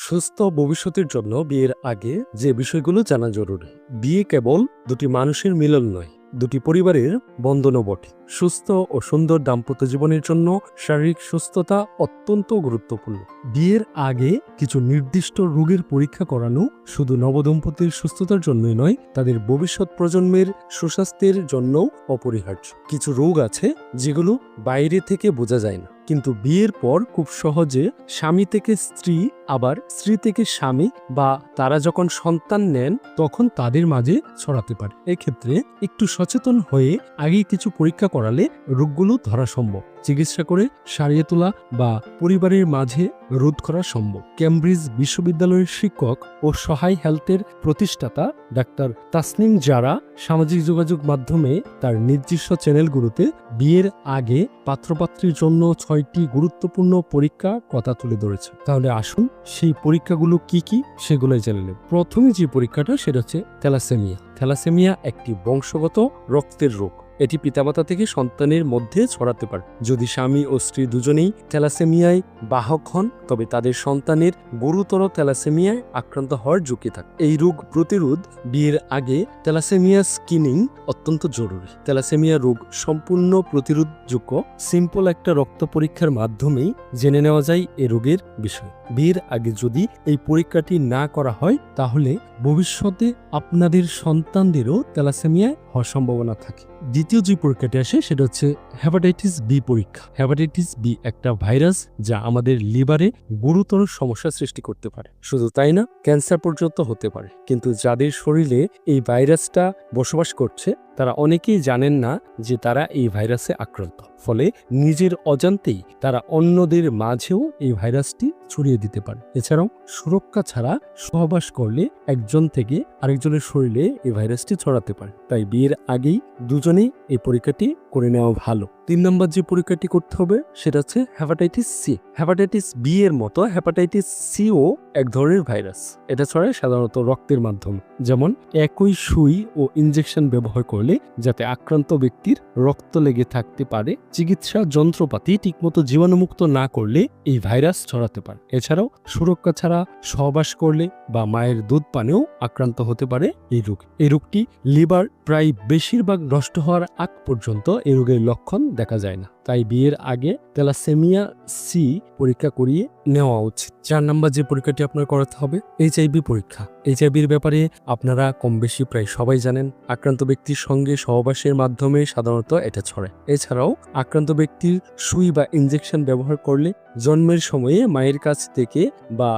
সুস্থ ভবিষ্যতের জন্য বিয়ের আগে যে বিষয়গুলো জানা জরুরি। বিয়ে কেবল দুটি মানুষের মিলন নয়, দুটি পরিবারের বন্ধনও বটে। সুস্থ ও সুন্দর দাম্পত্য জীবনের জন্য শারীরিক সুস্থতা অত্যন্ত গুরুত্বপূর্ণ। বিয়ের আগে কিছু নির্দিষ্ট রোগের পরীক্ষা করানো শুধু নবদম্পতির সুস্থতার জন্যই নয়, তাদের ভবিষ্যৎ প্রজন্মের সুস্বাস্থ্যের জন্যও অপরিহার্য। কিছু রোগ আছে যেগুলো বাইরে থেকে বোঝা যায় না, কিন্তু বিয়ের পর খুব সহজে স্বামী থেকে স্ত্রী, আবার স্ত্রী থেকে স্বামী বা তারা যখন সন্তান নেন তখন তাদের মাঝে ছড়াতে পারে। এক্ষেত্রে একটু সচেতন হয়ে আগেই কিছু পরীক্ষা করালে রোগগুলো ধরা সম্ভব, চিকিৎসা করে সারিয়ে তোলা বা পরিবারের মাঝে রোধ করা সম্ভব। কেমব্রিজ বিশ্ববিদ্যালয়ের শিক্ষক ও সহায় হেলথের প্রতিষ্ঠাতা ডাক্তার তাসনিম জারা সামাজিক যোগাযোগ মাধ্যমে তার নির্দিষ্ট চ্যানেলগুলোতে বিয়ের আগে পাত্রপাত্রীর জন্য 6টি গুরুত্বপূর্ণ পরীক্ষা কথা তুলে ধরেছে। তাহলে আসুন সেই পরীক্ষাগুলো কি কি সেগুলোই জেনে নেব। প্রথমে যে পরীক্ষাটা সেটা হচ্ছে থ্যালাসেমিয়া। থ্যালাসেমিয়া একটি বংশগত রক্তের রোগ। এটি পিতামাতা থেকে সন্তানের মধ্যে ছড়াতে পারে। যদি স্বামী ও স্ত্রী দুজনেই থ্যালাসেমিয়ায় বাহক হন তবে তাদের সন্তানের গুরুতর থ্যালাসেমিয়ায় আক্রান্ত হওয়ার ঝুঁকি থাকে। এই রোগ প্রতিরোধ বিয়ের আগে থ্যালাসেমিয়া স্ক্রিনিং অত্যন্ত জরুরি। থ্যালাসেমিয়া রোগ সম্পূর্ণ প্রতিরোধযোগ্য সিম্পল একটা রক্ত পরীক্ষার মাধ্যমেই জেনে নেওয়া যায় এই রোগের বিষয়। বিয়ের আগে যদি এই পরীক্ষাটি না করা হয় তাহলে ভবিষ্যতে আপনাদের সন্তানদেরও থ্যালাসেমিয়ায় হওয়ার সম্ভাবনা থাকে। দ্বিতীয় যে পরীক্ষাটি আসে সেটা হচ্ছে হেপাটাইটিস বি পরীক্ষা। হেপাটাইটিস বি একটা ভাইরাস যা আমাদের লিভারে গুরুতর সমস্যা সৃষ্টি করতে পারে। শুধু তাই না, ক্যান্সার পর্যন্ত হতে পারে। কিন্তু যাদের শরীরে এই ভাইরাসটা বসবাস করছে তারা অনেকেই জানেন না যে তারা এই ভাইরাসে আক্রান্ত। ফলে নিজের অজান্তেই তারা অন্যদের মাঝেও এই ভাইরাসটি ছড়িয়ে দিতে পারে। এছাড়াও সুরক্ষা ছাড়া সহবাস করলে একজন থেকে আরেকজনের শরীরে এই ভাইরাসটি ছড়াতে পারে। তাই বিয়ের আগেই দুজনেই এই পরীক্ষাটি করে নেওয়া ভালো। 3 নম্বর যে পরীক্ষাটি করতে হবে সেটা হচ্ছে হেপাটাইটিস সি। হেপাটাইটিস বি এর মতো হেপাটাইটিস সিও এক ধরনের ভাইরাস। এটা ছড়ায় সাধারণত রক্তের মাধ্যমে। যেমন একই সুই ও ইনজেকশন ব্যবহার করলে যাতে আক্রান্ত ব্যক্তির রক্ত লেগে থাকতে পারে, চিকিৎসা যন্ত্রপাতি ঠিকমতো জীবাণুমুক্ত না করলে এই ভাইরাস ছড়াতে পারে। এছাড়াও সুরক্ষা ছাড়া সহবাস করলে বা মায়ের দুধ পানেও আক্রান্ত হতে পারে এই রোগ। এই রোগটি লিভার প্রায় বেশিরভাগ নষ্ট হওয়ার আগ পর্যন্ত এই রোগের লক্ষণ দেখা যায় না। তাই বিয়ের আগে থ্যালাসেমিয়া সি পরীক্ষা করিয়ে নেওয়া উচিত। 4 নম্বর যে পরীক্ষাটি আপনার করাতে হবে এইচআইভি পরীক্ষা। এইচআইভির ব্যাপারে আপনারা কম বেশি প্রায় সবাই জানেন। আক্রান্ত ব্যক্তির সঙ্গে সহবাসের মাধ্যমে সাধারণত এটা ছড়ায়। এছাড়াও আক্রান্ত ব্যক্তির সুই বা ইনজেকশন ব্যবহার করলে জন্মের সময়ে মায়ের কাছ থেকে বা